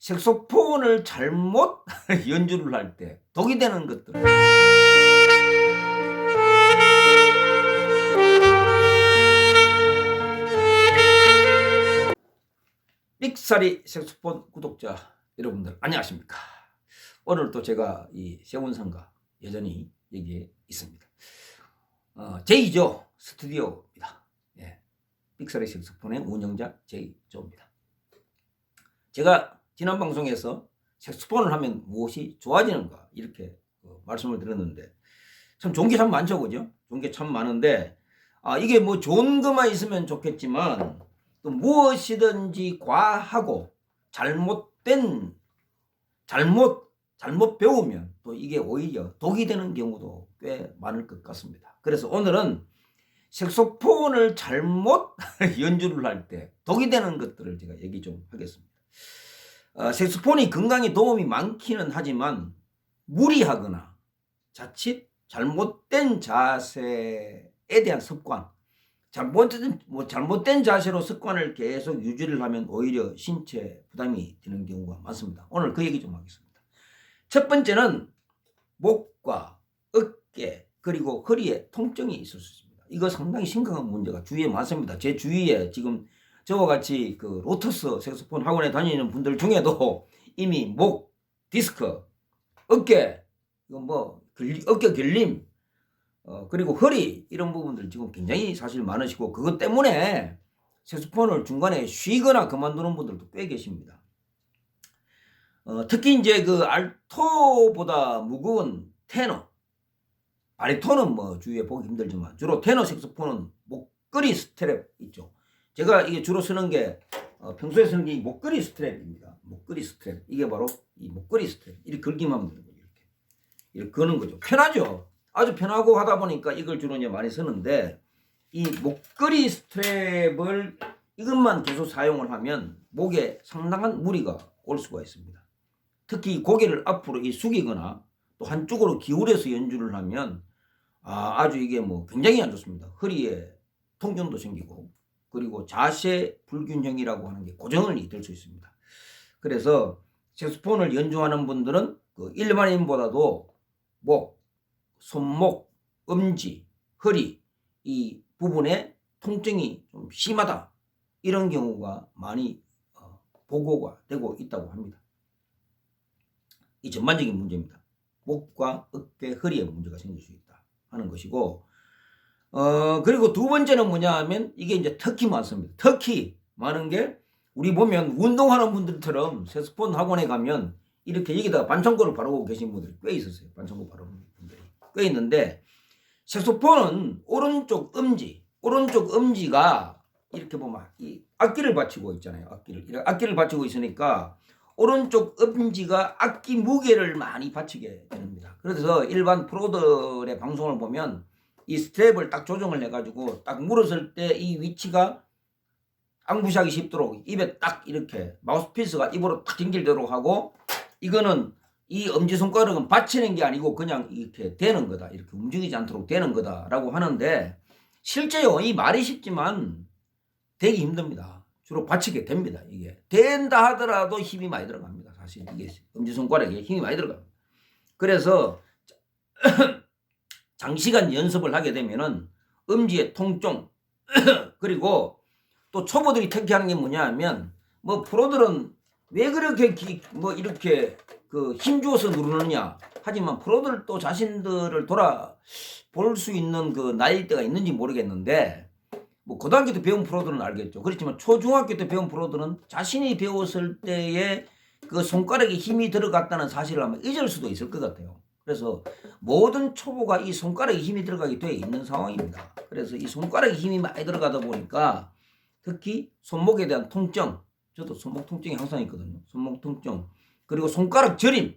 색소폰을 잘못 연주를 할 때 독이 되는 것들. 삑사리 색소폰 구독자 여러분들 안녕하십니까. 오늘 또 제가 이 세운상가 여전히 여기에 있습니다. 제2조 스튜디오입니다. 예. 삑사리 색소폰의 운영자 제2조입니다. 제가 지난 방송에서 색소폰을 하면 무엇이 좋아지는가 이렇게 말씀을 드렸는데 참 좋은 게 참 많죠, 그죠? 좋은 게 참 많은데 이게 뭐 좋은 것만 있으면 좋겠지만 또 무엇이든지 과하고 잘못 배우면 또 이게 오히려 독이 되는 경우도 꽤 많을 것 같습니다. 그래서 오늘은 색소폰을 잘못 연주를 할 때 독이 되는 것들을 제가 얘기 좀 하겠습니다. 색소폰이 건강에 도움이 많기는 하지만 무리하거나 자칫 잘못된 자세에 대한 습관, 잘못된 자세로 습관을 계속 유지를 하면 오히려 신체 부담이 되는 경우가 많습니다. 오늘 그 얘기 좀 하겠습니다. 첫 번째는 목과 어깨 그리고 허리에 통증이 있을 수 있습니다. 이거 상당히 심각한 문제가 주위에 많습니다. 제 주위에 지금 저와 같이 그 로터스 색소폰 학원에 다니는 분들 중에도 이미 목, 디스크, 어깨, 어깨 결림, 그리고 허리 이런 부분들 지금 굉장히 사실 많으시고 그것 때문에 색소폰을 중간에 쉬거나 그만두는 분들도 꽤 계십니다. 특히 이제 그 알토보다 무거운 테너, 바리톤은 뭐 주위에 보기 힘들지만 주로 테너 색소폰은 목걸이 스트랩 있죠. 제가 이게 주로 쓰는 게 평소에 쓰는 게 목걸이 스트랩입니다. 목걸이 스트랩. 이게 바로 이 목걸이 스트랩. 이렇게 걸기만 하면 되는 거죠. 이렇게 거는 거죠. 편하죠. 아주 편하고 하다 보니까 이걸 주로 이제 많이 쓰는데 이 목걸이 스트랩을 이것만 계속 사용을 하면 목에 상당한 무리가 올 수가 있습니다. 특히 고개를 앞으로 숙이거나 또 한쪽으로 기울여서 연주를 하면 아주 이게 뭐 굉장히 안 좋습니다. 허리에 통증도 생기고 그리고 자세 불균형이라고 하는 게 고정이 될 수 있습니다. 그래서 색소폰을 연주하는 분들은 그 일반인보다도 목, 손목, 엄지, 허리 이 부분에 통증이 좀 심하다 이런 경우가 많이 보고가 되고 있다고 합니다. 이 전반적인 문제입니다. 목과 어깨, 허리에 문제가 생길 수 있다 하는 것이고 그리고 두 번째는 뭐냐 하면 이게 이제 특히 많습니다. 특히 많은 게 우리 보면 운동하는 분들처럼 색소폰 학원에 가면 이렇게 여기다가 반창고를 바르고 계신 분들이 꽤 있었어요. 반창고 바르는 분들이 꽤 있는데 색소폰은 오른쪽 엄지가 이렇게 보면 이 악기를 받치고 있잖아요. 악기를 받치고 있으니까 오른쪽 엄지가 악기 무게를 많이 받치게 됩니다. 그래서 일반 프로들의 방송을 보면 이 스텝을 딱 조정을 해가지고 딱 물었을 때 이 위치가 앙부시하기 쉽도록 입에 딱 이렇게 마우스피스가 입으로 딱 연결되도록 하고 이거는 이 엄지손가락은 받치는 게 아니고 그냥 이렇게 되는 거다. 이렇게 움직이지 않도록 되는 거다라고 하는데 실제요 이 말이 쉽지만 되기 힘듭니다. 주로 받치게 됩니다. 이게 된다 하더라도 힘이 많이 들어갑니다. 사실 이게 엄지손가락에 힘이 많이 들어갑니다. 그래서 장시간 연습을 하게 되면은 엄지의 통증 그리고 또 초보들이 특히 하는 게 뭐냐 하면 뭐 프로들은 왜 그렇게 이렇게 그 힘주어서 누르느냐 하지만 프로들 또 자신들을 돌아볼 수 있는 그 나이대가 있는지 모르겠는데 뭐 고등학교 때 배운 프로들은 알겠죠. 그렇지만 초중학교 때 배운 프로들은 자신이 배웠을 때에 그 손가락에 힘이 들어갔다는 사실을 아마 잊을 수도 있을 것 같아요. 그래서 모든 초보가 이 손가락에 힘이 들어가게 되어 있는 상황입니다. 그래서 이 손가락에 힘이 많이 들어가다 보니까 특히 손목에 대한 통증, 저도 손목 통증이 항상 있거든요. 손목 통증, 그리고 손가락 저림,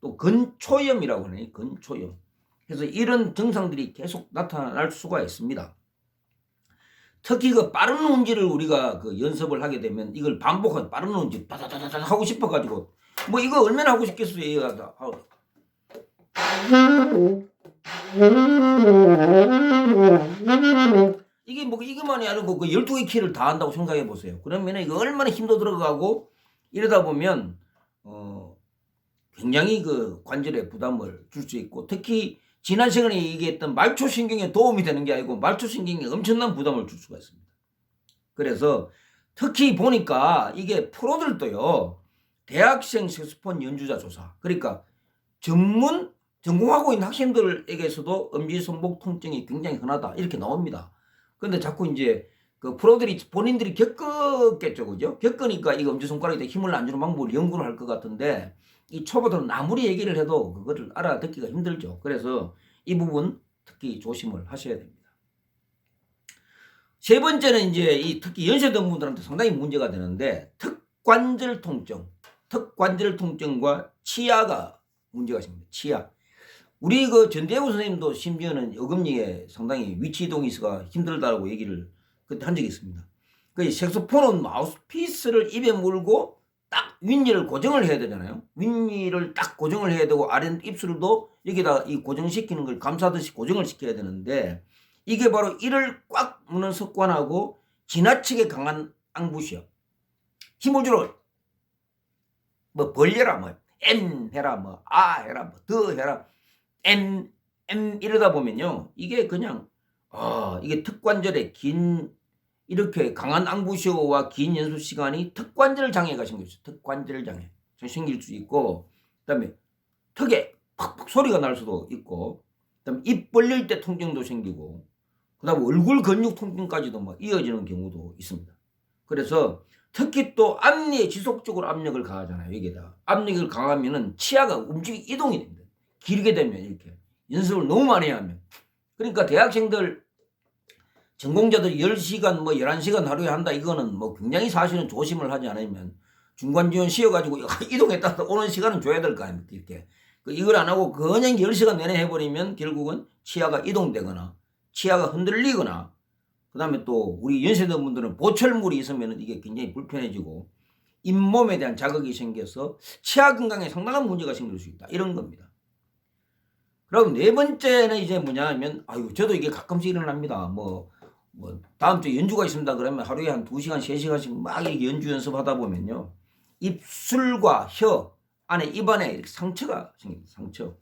또 근초염이라고 하네요. 근초염. 그래서 이런 증상들이 계속 나타날 수가 있습니다. 특히 그 빠른 운지를 우리가 그 연습을 하게 되면 이걸 반복하는 빠른 운지 다다다다 하고 싶어가지고 뭐 이거 얼마나 하고 싶겠어요. 이게 뭐 이것만이 아니고 그 12개 키를 다 한다고 생각해 보세요. 그러면 이거 얼마나 힘도 들어가고 이러다 보면 굉장히 그 관절에 부담을 줄 수 있고, 특히 지난 시간에 얘기했던 말초신경에 도움이 되는 게 아니고 말초신경에 엄청난 부담을 줄 수가 있습니다. 그래서 특히 보니까 이게 프로들도요, 대학생 색소폰 연주자 조사, 그러니까 전공하고 있는 학생들에게서도 엄지손목 통증이 굉장히 흔하다 이렇게 나옵니다. 근데 자꾸 이제 그 프로들이 본인들이 겪었겠죠, 그죠? 겪으니까 이 엄지손가락에 힘을 안 주는 방법을 연구를 할 것 같은데, 이 초보들은 아무리 얘기를 해도 그거를 알아듣기가 힘들죠. 그래서 이 부분 특히 조심을 하셔야 됩니다. 세 번째는 이제 이 특히 연세든 분들한테 상당히 문제가 되는데, 턱관절 통증과 치아가 문제가 있습니다. 치아. 우리 그 전대구 선생님도 심지어는 어금니에 상당히 위치 이동이 있어가 힘들다고 얘기를 그때 한 적이 있습니다. 그 색소폰은 마우스피스를 입에 물고 딱 윗니를 고정을 해야 되잖아요. 윗니를 딱 고정을 해야 되고, 아래 입술도 여기다 이 고정시키는 걸 감싸듯이 고정을 시켜야 되는데, 이게 바로 이를 꽉 무는 습관하고 지나치게 강한 앙부시요. 힘을 주러 뭐 벌려라, 뭐 M 해라, 뭐 아 해라, 뭐 더 해라, M 이러다 보면요, 이게 그냥 이게 턱관절에 긴 이렇게 강한 앙부시오와 긴 연습 시간이 턱관절 장애가 생길 수 있어요. 턱관절 장애 생길 수 있고, 그다음에 턱에 팍팍 소리가 날 수도 있고, 그다음에 입 벌릴 때 통증도 생기고, 그다음에 얼굴 근육 통증까지도 막 이어지는 경우도 있습니다. 그래서 특히 또 앞니에 지속적으로 압력을 가하잖아요. 여기에다 압력을 가하면은 치아가 이동이 됩니다. 길게 되면 이렇게 연습을 너무 많이 하면. 그러니까 대학생들 전공자들 10시간 뭐 11시간 하루에 한다, 이거는 뭐 굉장히 사실은 조심을 하지 않으면 중간 지원 쉬어가지고 이동했다 오는 시간은 줘야 될 거 아닙니까? 이렇게 이걸 안 하고 그냥 10시간 내내 해버리면 결국은 치아가 이동되거나 치아가 흔들리거나, 그 다음에 또 우리 연세든 분들은 보철물이 있으면 이게 굉장히 불편해지고 잇몸에 대한 자극이 생겨서 치아 건강에 상당한 문제가 생길 수 있다, 이런 겁니다. 그럼 네 번째는 이제 뭐냐면, 저도 이게 가끔씩 일어납니다. 뭐 다음 주에 연주가 있습니다 그러면 하루에 한 2시간 3시간씩 막 이렇게 연주 연습하다 보면요, 입술과 혀 안에 입안에 이렇게 상처가 생깁니다. 상처.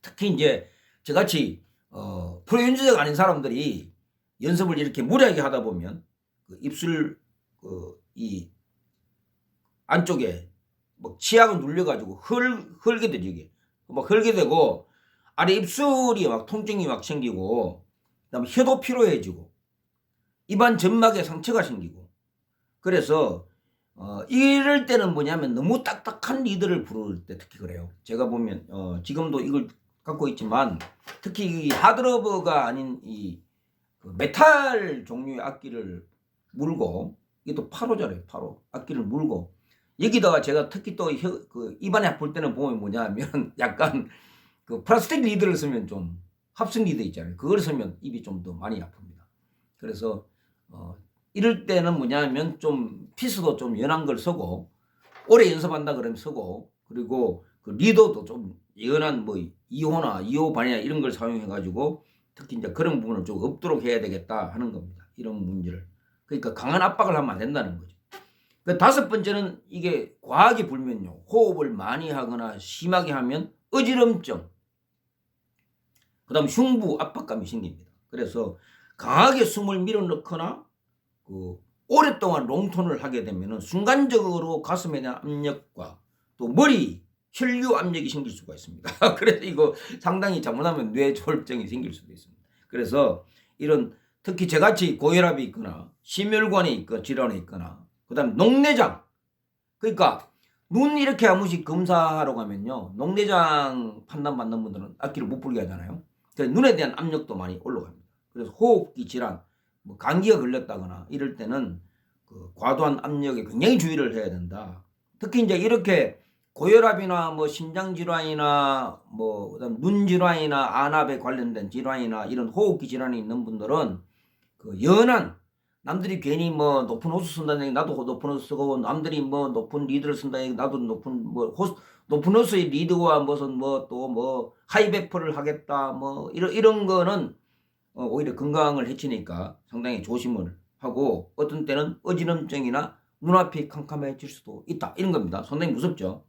특히 이제 저같이 프로 연주자가 아닌 사람들이 연습을 이렇게 무리하게 하다 보면 그 입술 이 안쪽에 뭐 치약을 눌려가지고 헐게 되죠. 이게 막 헐게 되고, 아래 입술이 막 통증이 막 생기고, 그다음에 혀도 피로해지고, 입안 점막에 상처가 생기고. 그래서 이럴 때는 뭐냐면 너무 딱딱한 리드를 부를 때 특히 그래요. 제가 보면 지금도 이걸 갖고 있지만, 특히 이 하드러버가 아닌 이 메탈 종류의 악기를 물고, 이게 또 8호잖아요. 8호 악기를 물고, 여기다가 제가 특히 또 그 입안에 아플 때는 보면 뭐냐면 약간 그 플라스틱 리드를 쓰면, 좀 합성 리드 있잖아요. 그걸 쓰면 입이 좀 더 많이 아픕니다. 그래서 이럴 때는 뭐냐면 좀 피스도 좀 연한 걸 쓰고, 오래 연습한다 그러면 쓰고, 그리고 그 리더도 좀 연한 뭐 2호나 2호 반이나 이런 걸 사용해 가지고 특히 이제 그런 부분을 좀 없도록 해야 되겠다 하는 겁니다. 이런 문제를. 그러니까 강한 압박을 하면 안 된다는 거죠. 그 다섯 번째는 이게 과하게 불면요, 호흡을 많이 하거나 심하게 하면 어지럼증, 그다음 흉부 압박감이 생깁니다. 그래서 강하게 숨을 밀어넣거나 오랫동안 롱톤을 하게 되면 순간적으로 가슴에 대한 압력과 또 머리 혈류 압력이 생길 수가 있습니다. 그래서 이거 상당히 잘못하면 뇌졸중이 생길 수도 있습니다. 그래서 이런 특히 저같이 고혈압이 있거나 심혈관에 있거나 질환이 있거나, 그다음 녹내장, 그러니까 눈 이렇게 한 번씩 검사하러 가면요, 녹내장 판단받는 분들은 악기를 못 불게 하잖아요. 그래서 눈에 대한 압력도 많이 올라갑니다. 그래서 호흡기 질환, 뭐 감기가 걸렸다거나 이럴 때는 그 과도한 압력에 굉장히 주의를 해야 된다. 특히 이제 이렇게 고혈압이나 뭐 심장질환이나 뭐 그다음 눈질환이나 안압에 관련된 질환이나 이런 호흡기 질환이 있는 분들은 그 연한, 남들이 괜히 뭐 높은 호수 쓴다는 얘기 나도 높은 호수 쓰고, 남들이 뭐 높은 리드를 쓴다는 얘기 나도 높은 호수의 리드와 무슨 뭐 또 뭐 하이베퍼를 하겠다 뭐 이런 거는 오히려 건강을 해치니까 상당히 조심을 하고, 어떤 때는 어지럼증이나 눈앞이 캄캄해질 수도 있다. 이런 겁니다. 상당히 무섭죠.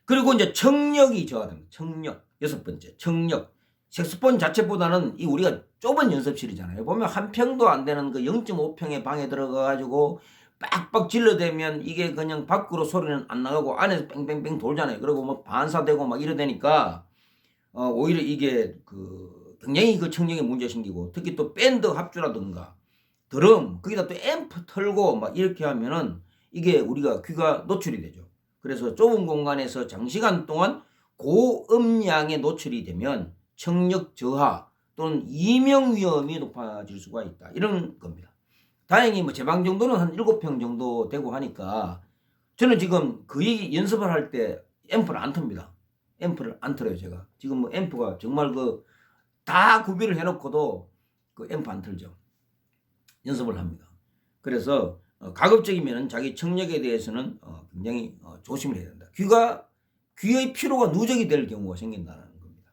그리고 이제 청력이 저하됩니다. 청력. 6번째, 청력. 색소폰 자체보다는 이 우리가 좁은 연습실이잖아요. 보면 한 평도 안 되는 그 0.5평의 방에 들어가가지고 빡빡 질러대면 이게 그냥 밖으로 소리는 안 나가고 안에서 뺑뺑뺑 돌잖아요. 그리고 뭐 반사되고 막 이러다니까 오히려 이게 굉장히 그 청력에 문제 생기고, 특히 또 밴드 합주라든가 드럼 거기다 또 앰프 털고 막 이렇게 하면은 이게 우리가 귀가 노출이 되죠. 그래서 좁은 공간에서 장시간 동안 고음량에 노출이 되면 청력 저하 또는 이명 위험이 높아질 수가 있다. 이런 겁니다. 다행히 뭐 제 방 정도는 한 7평 정도 되고 하니까 저는 지금 거의 연습을 할 때 앰프를 안 틉니다. 앰프를 안 틀어요, 제가. 지금 뭐 앰프가 정말 다 구비를 해놓고도 그 앰프 안 틀죠. 연습을 합니다. 그래서 가급적이면 자기 청력에 대해서는 굉장히 조심을 해야 된다. 귀의 피로가 누적이 될 경우가 생긴다는 겁니다.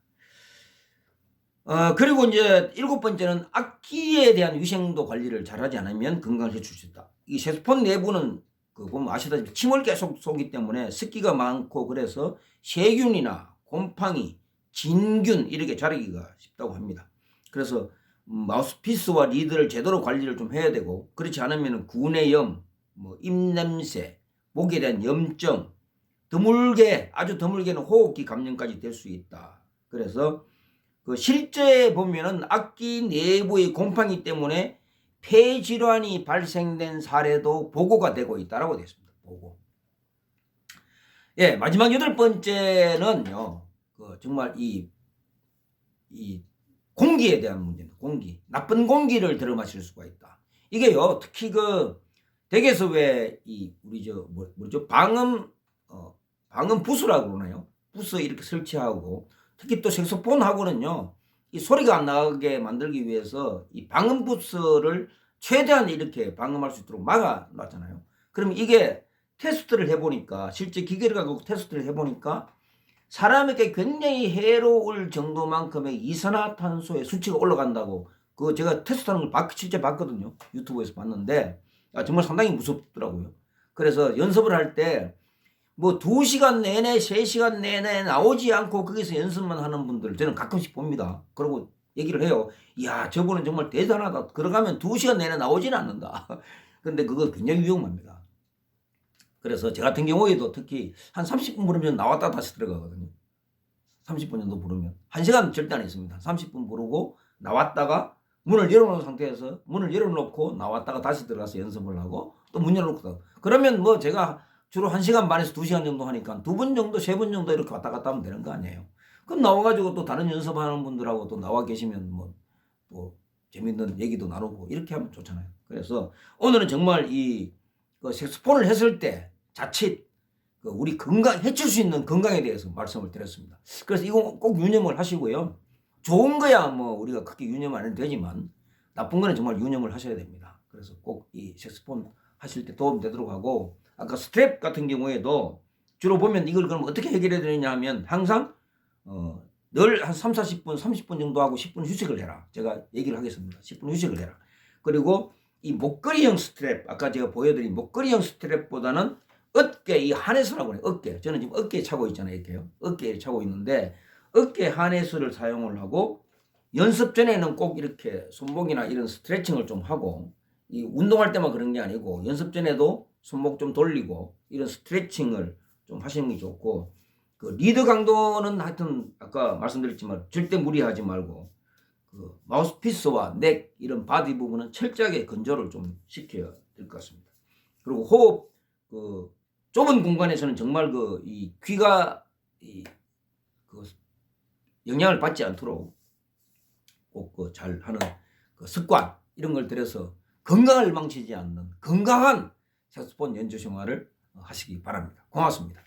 그리고 이제 7번째는 악기에 대한 위생도 관리를 잘하지 않으면 건강을 해칠 수 있다. 이 색소폰 내부는 보면 아시다시피 침을 계속 쏘기 때문에 습기가 많고, 그래서 세균이나 곰팡이, 진균 이렇게 자라기가 쉽다고 합니다. 그래서 마우스피스와 리드를 제대로 관리를 좀 해야 되고, 그렇지 않으면 구내염, 뭐 입냄새, 목에 대한 염증, 아주 드물게는 호흡기 감염까지 될 수 있다. 그래서 실제 보면은 악기 내부의 곰팡이 때문에 폐 질환이 발생된 사례도 보고가 되고 있다라고 되어 있습니다. 보고. 예, 마지막 8번째는요. 정말 이 공기에 대한 문제입니다. 공기. 나쁜 공기를 들어 마실 수가 있다. 이게요, 특히 댁에서 왜 우리 뭐죠? 방음 부스라고 그러나요? 부스 이렇게 설치하고, 특히 또 색소폰하고는요, 이 소리가 안 나게 만들기 위해서 이 방음 부스를 최대한 이렇게 방음할 수 있도록 막아 놨잖아요. 그러면 이게 테스트를 해보니까, 실제 기계를 갖고 테스트를 해보니까 사람에게 굉장히 해로울 정도만큼의 이산화탄소의 수치가 올라간다고, 제가 테스트하는 걸 실제 봤거든요. 유튜브에서 봤는데 정말 상당히 무섭더라고요. 그래서 연습을 할 때 뭐 2시간 내내 3시간 내내 나오지 않고 거기서 연습만 하는 분들 저는 가끔씩 봅니다. 그리고 얘기를 해요. 이야, 저분은 정말 대단하다. 들어가면 2시간 내내 나오지는 않는다. 근데 그거 굉장히 위험합니다. 그래서 저 같은 경우에도 특히 한 30분 부르면 나왔다 다시 들어가거든요. 30분 정도 부르면. 1시간 절대 안 있습니다. 30분 부르고 나왔다가 문을 열어놓은 상태에서 문을 열어놓고 나왔다가 다시 들어가서 연습을 하고 또 문 열어놓고. 그러면 뭐 제가 주로 1시간 반에서 2시간 정도 하니까 2번 정도, 3번 정도 이렇게 왔다 갔다 하면 되는 거 아니에요. 그럼 나와가지고 또 다른 연습하는 분들하고 또 나와 계시면 뭐 또 재밌는 얘기도 나누고 이렇게 하면 좋잖아요. 그래서 오늘은 정말 색소폰을 했을 때 자칫 우리 해칠 수 있는 건강에 대해서 말씀을 드렸습니다. 그래서 이거 꼭 유념을 하시고요. 좋은 거야 뭐 우리가 크게 유념 안 해도 되지만 나쁜 거는 정말 유념을 하셔야 됩니다. 그래서 꼭 이 색소폰 하실 때 도움 되도록 하고, 아까 스트랩 같은 경우에도 주로 보면 이걸 그럼 어떻게 해결해야 되느냐 하면 항상 늘 한 30분 30분 정도 하고 10분 휴식을 해라. 제가 얘기를 하겠습니다. 10분 휴식을 해라. 그리고 이 목걸이형 스트랩, 아까 제가 보여드린 목걸이형 스트랩보다는 어깨, 이 하네스라고 해요. 어깨. 저는 지금 어깨에 차고 있잖아요. 이렇게요. 어깨에 차고 있는데 어깨 하네스를 사용을 하고, 연습 전에는 꼭 이렇게 손목이나 이런 스트레칭을 좀 하고, 이 운동할 때만 그런 게 아니고 연습 전에도 손목 좀 돌리고 이런 스트레칭을 좀 하시는 게 좋고, 리드 강도는 하여튼 아까 말씀드렸지만 절대 무리하지 말고 마우스피스와 넥 이런 바디 부분은 철저하게 건조를 좀 시켜야 될 것 같습니다. 그리고 호흡, 좁은 공간에서는 정말 이 귀가 영향을 받지 않도록 꼭 잘 하는 습관 이런 걸 들여서 건강을 망치지 않는 건강한 색소폰 연주 생활을 하시기 바랍니다. 고맙습니다.